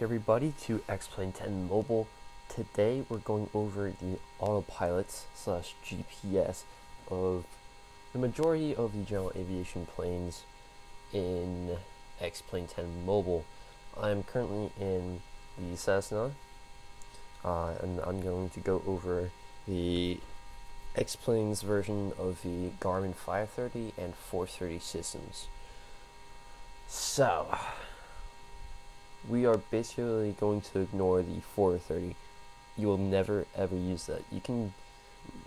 Everybody to X-Plane 10 Mobile. Today we're going over the autopilot slash GPS of the majority of the general aviation planes in X-Plane 10 Mobile. I'm currently in the Cessna, and I'm going to go over the X-Plane's version of the Garmin 530 and 430 systems. So, we are basically going to ignore the 430. You will never ever use that.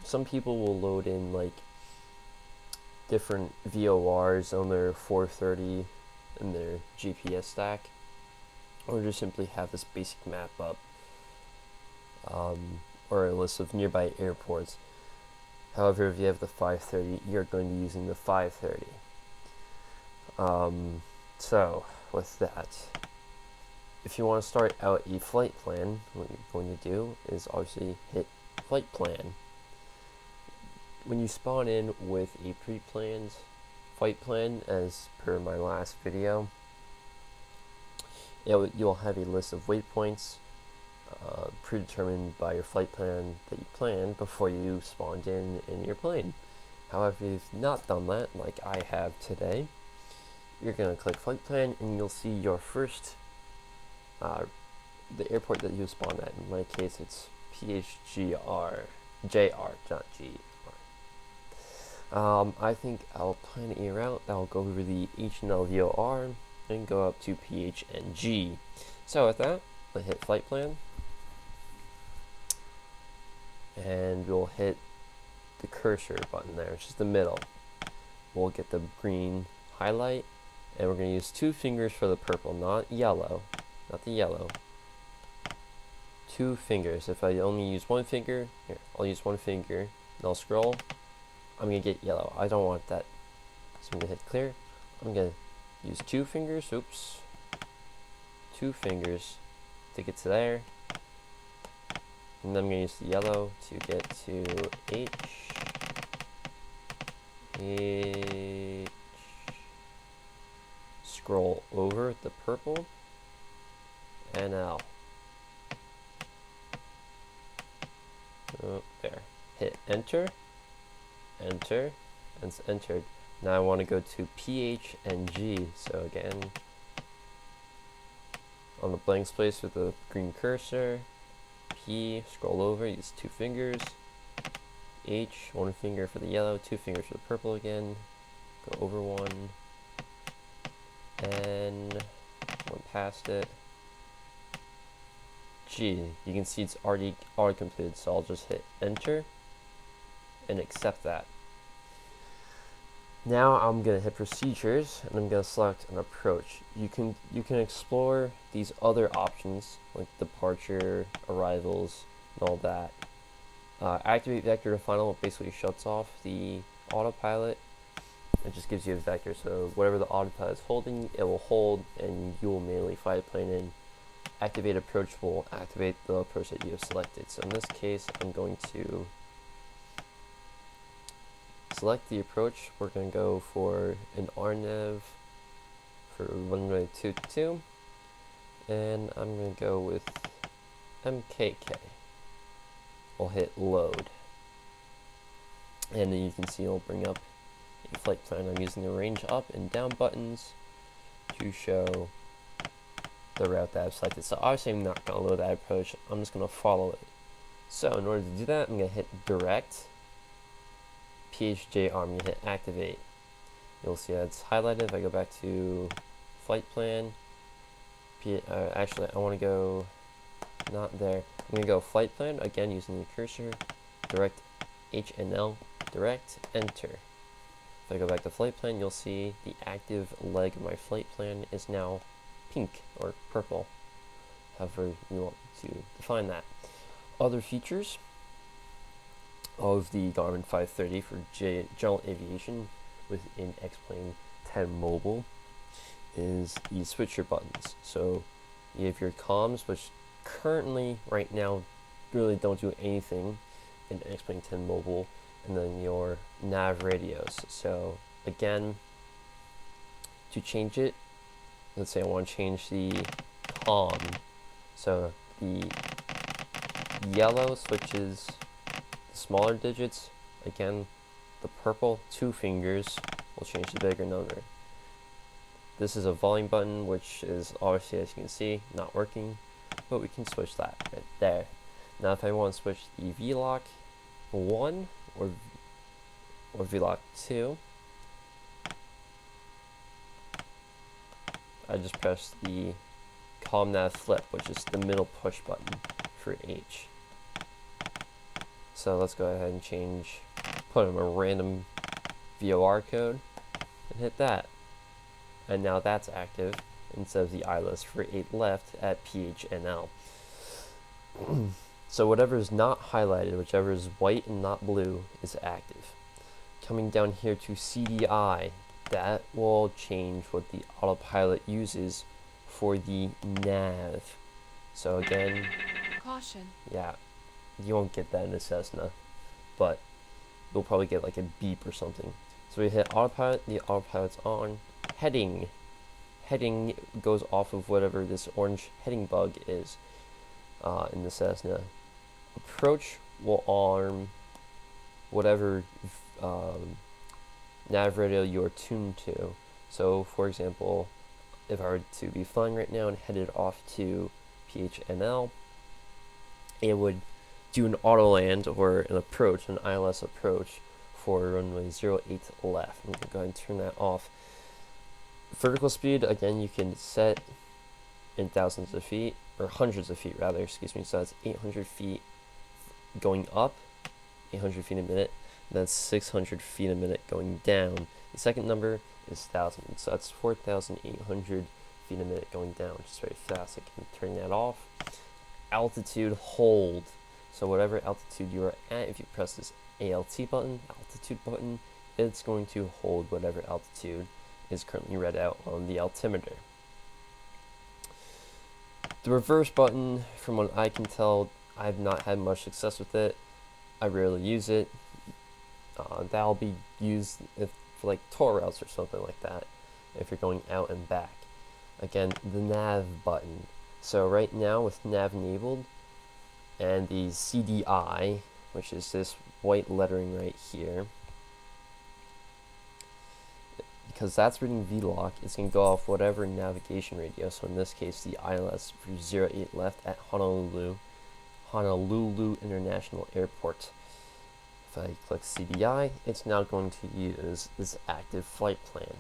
Some people will load in like different VORs on their 430 in their GPS stack, or just simply have this basic map up, or a list of nearby airports. However, if you have the 530, you're going to be using the 530. So, with that, if you want to start out a flight plan, what you're going to do is obviously hit flight plan. When you spawn in with a pre-planned flight plan, as per my last video, you'll have a list of waypoints predetermined by your flight plan that you planned before you spawned in your plane. However, if you've not done that, like I have today, you're going to click flight plan and you'll see your first the airport that you spawned at. In my case, it's PHGR, JR, not GR. I think I'll plan a route that will go over the H&L VOR and go up to PHNG. So with that, we'll hit flight plan, and we'll hit the cursor button there, which is the middle. We'll get the green highlight, and we're going to use 2 fingers for the purple, not yellow. Not the yellow. 2 fingers. If I only use 1 finger, here, I'll use 1 finger, and I'll scroll. I'm going to get yellow. I don't want that. So I'm going to hit clear. I'm going to use 2 fingers. Oops. 2 fingers to get to there. And then I'm going to use the yellow to get to H. Scroll over the purple. And L. Oh, there. Hit enter. Enter. And it's entered. Now I want to go to PH and G. So again, on the blank space with the green cursor, P, scroll over, use 2 fingers. H, 1 finger for the yellow, 2 fingers for the purple again. Go over 1. N, went past it. G, you can see it's already completed, so I'll just hit enter and accept that. Now I'm going to hit procedures, and I'm going to select an approach. You can explore these other options like departure, arrivals, and all that. Activate vector to final basically shuts off the autopilot. It just gives you a vector, so whatever the autopilot is holding, it will hold, and you will manually fly the plane in. Activate approach will activate the approach that you have selected. So in this case, I'm going to select the approach. We're going to go for an RNAV for runway 22, and I'm going to go with MKK. I'll hit load, and then you can see it'll bring up a flight plan. I'm using the range up and down buttons to show the route that I've selected. So obviously I'm not going to load that approach, I'm just going to follow it. So in order to do that, I'm going to hit direct, PHJR, I'm going to hit activate. You'll see that it's highlighted. If I go back to flight plan, actually I want to go, not there, I'm going to go flight plan, again using the cursor, direct HNL, direct, enter. If I go back to flight plan, you'll see the active leg of my flight plan is now pink or purple, however you want to define that. Other features of the Garmin 530 for general aviation within X-Plane 10 Mobile is the switcher buttons. So you have your comms, which currently right now really don't do anything in X-Plane 10 Mobile, and then your nav radios. So again, to change it, let's say I want to change the comm So the yellow switches the smaller digits. Again, the purple 2 fingers will change the bigger number. This is a volume button, which is obviously, as you can see, not working, but we can switch that right there. Now if I want to switch the V-Lock 1 or V-Lock 2, I just press the column nav flip, which is the middle push button for H. So let's go ahead and put in a random VOR code and hit that. And now that's active instead of the ILS for 8 left at PHNL. So whatever is not highlighted, whichever is white and not blue, is active. Coming down here to CDI, that will change what the autopilot uses for the nav. So again, Caution. yeah, you won't get that in a Cessna, but you'll probably get like a beep or something. So we hit autopilot, the autopilot's on. Heading goes off of whatever this orange heading bug is in the Cessna. Approach will arm whatever nav radio you are tuned to. So for example, if I were to be flying right now and headed off to PHNL, it would do an auto land or an approach, an ILS approach for runway 08 left. I'm going to go ahead and turn that off. Vertical speed, again, you can set in thousands of feet, or hundreds of feet rather, excuse me, so that's 800 feet going up, 800 feet a minute, and that's 600 feet a minute going down. The second number is 1,000, so that's 4,800 feet a minute going down, which is very fast. I can turn that off. Altitude hold, so whatever altitude you are at, if you press this ALT button, altitude button, it's going to hold whatever altitude is currently read out on the altimeter. The reverse button, from what I can tell, I've not had much success with it. I rarely use it. That'll be used for like tour routes or something like that, if you're going out and back. Again, the nav button. So right now with nav enabled and the CDI, which is this white lettering right here, because that's reading VLOC, it's going to go off whatever navigation radio. So in this case, the ILS for 08 left at Honolulu International Airport. If I click CDI, it's now going to use this active flight plan.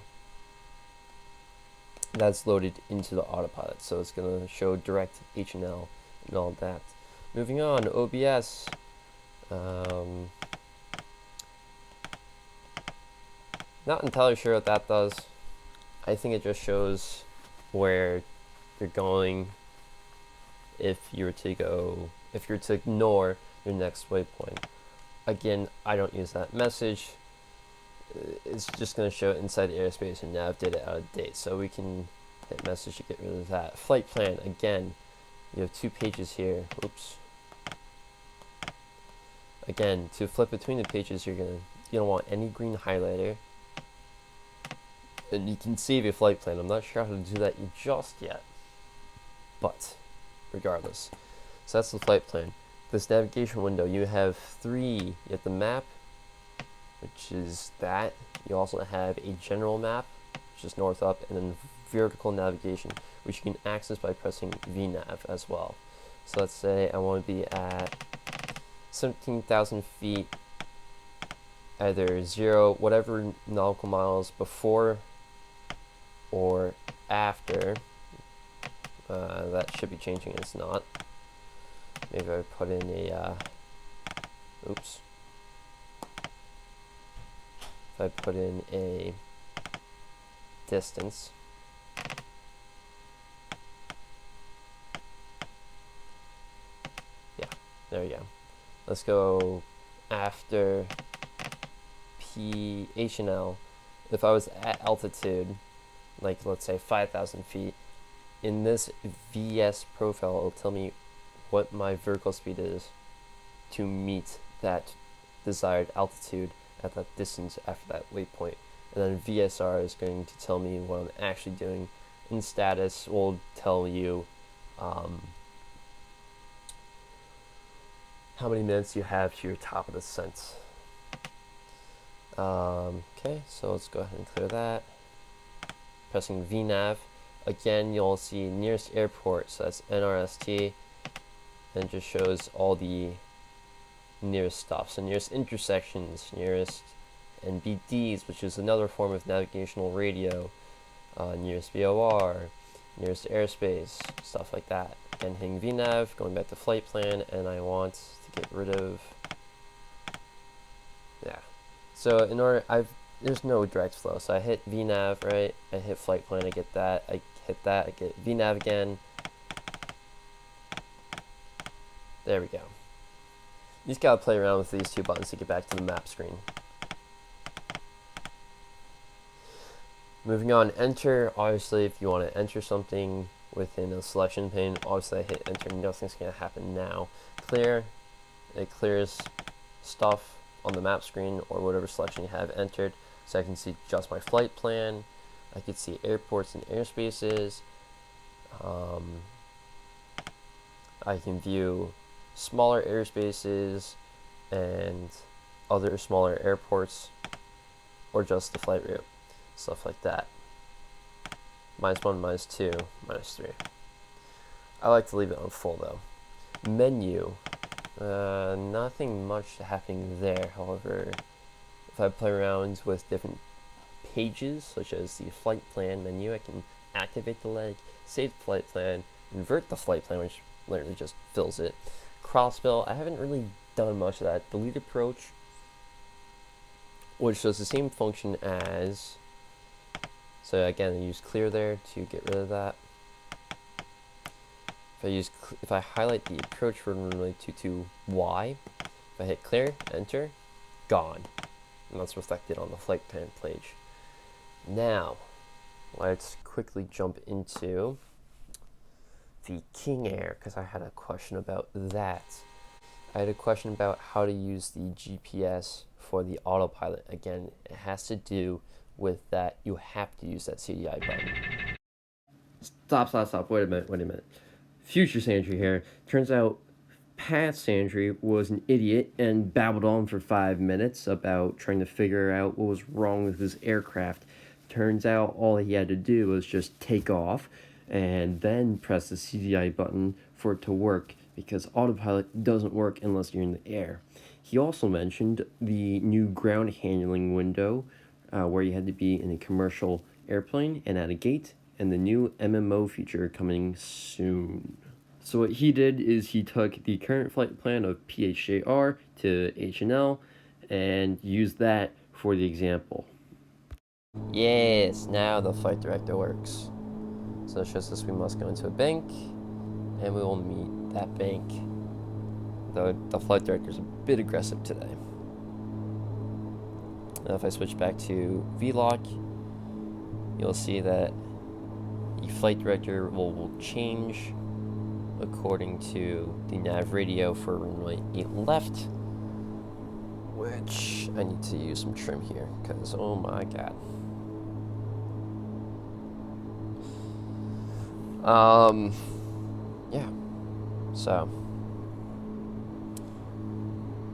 That's loaded into the autopilot, so it's going to show direct H&L and all that. Moving on, OBS. Not entirely sure what that does. I think it just shows where you're going if you were to ignore your next waypoint. Again, I don't use that message. It's just going to show it inside the airspace and nav data out of date. So we can hit message to get rid of that. Flight plan, again, you have 2 pages here. Oops. Again, to flip between the pages, you don't want any green highlighter. And you can save your flight plan. I'm not sure how to do that just yet, but regardless. So that's the flight plan. This navigation window, you have 3. You have the map, which is that. You also have a general map, which is north up, and then vertical navigation, which you can access by pressing VNav as well. So let's say I want to be at 17,000 feet, either 0, whatever nautical miles before or after. That should be changing, it's not. Maybe I put in a, oops. If I put in a distance, yeah, there we go. Let's go after PHNL. If I was at altitude, like let's say 5,000 feet, in this VS profile, it'll tell me what my vertical speed is to meet that desired altitude at that distance after that waypoint. And then VSR is going to tell me what I'm actually doing. And status will tell you how many minutes you have to your top of the descent. Okay, so let's go ahead and clear that. Pressing VNav. Again, you'll see nearest airport, so that's NRST, and it just shows all the nearest stops. So nearest intersections, nearest NBDs, which is another form of navigational radio, nearest VOR, nearest airspace, stuff like that. Again, hitting VNav, going back to flight plan, and I want to get rid of, yeah. So in order, there's no direct flow, so I hit VNav, right? I hit flight plan, I get that, I hit that, I get VNav again. There we go. You just gotta play around with these two buttons to get back to the map screen. Moving on, enter. Obviously, if you want to enter something within a selection pane, obviously I hit enter, nothing's gonna happen now. Clear, it clears stuff on the map screen or whatever selection you have entered, so I can see just my flight plan. I can see airports and airspaces. I can view smaller airspaces and other smaller airports, or just the flight route, stuff like that. -1, -2, -3. I like to leave it on full though. Menu, nothing much happening there. However, if I play around with different pages, such as the flight plan menu, I can activate the leg, save the flight plan, invert the flight plan, which literally just fills it. Crossbill, I haven't really done much of that. Delete approach, which does the same function as, so again, I use clear there to get rid of that. If I highlight the approach for runway 22Y, if I hit clear, enter, gone. And that's reflected on the flight plan page. Now, let's quickly jump into the King Air, because I had a question about that. I had a question about how to use the GPS for the autopilot. Again, it has to do with that you have to use that CDI button. Stop. Wait a minute. Future Sandry here. Turns out past Sandry was an idiot and babbled on for 5 minutes about trying to figure out what was wrong with his aircraft. Turns out all he had to do was just take off and then press the CDI button for it to work, because autopilot doesn't work unless you're in the air. He also mentioned the new ground handling window, where you had to be in a commercial airplane and at a gate, and the new MMO feature coming soon. So what he did is he took the current flight plan of PHJR to HNL and used that for the example. Yes, now the flight director works. So it shows us we must go into a bank, and we will meet that bank. Though the flight director is a bit aggressive today. Now if I switch back to VLOC, you'll see that the flight director will change according to the nav radio for runway 8 left, which I need to use some trim here, because oh my god. Yeah, so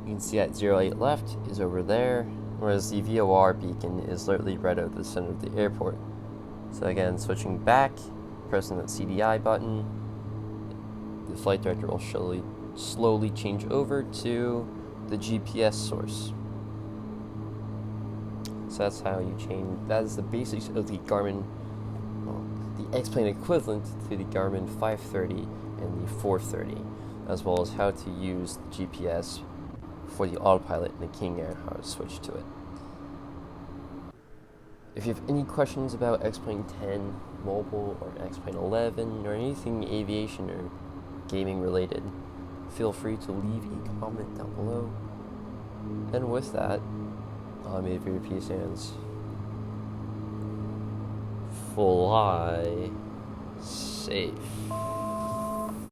you can see that 08 left is over there, whereas the VOR beacon is literally right over the center of the airport. So again, switching back, pressing that CDI button, the flight director will slowly change over to the GPS source. So that's how you change. That is the basics of the Garmin, the X-Plane equivalent to the Garmin 530 and the 430, as well as how to use the GPS for the autopilot in the King Air, how to switch to it. If you have any questions about X-Plane 10 mobile or X-Plane 11 or anything aviation or gaming related, feel free to leave a comment down below. And with that, I'm Avery P. Sands. Fly safe.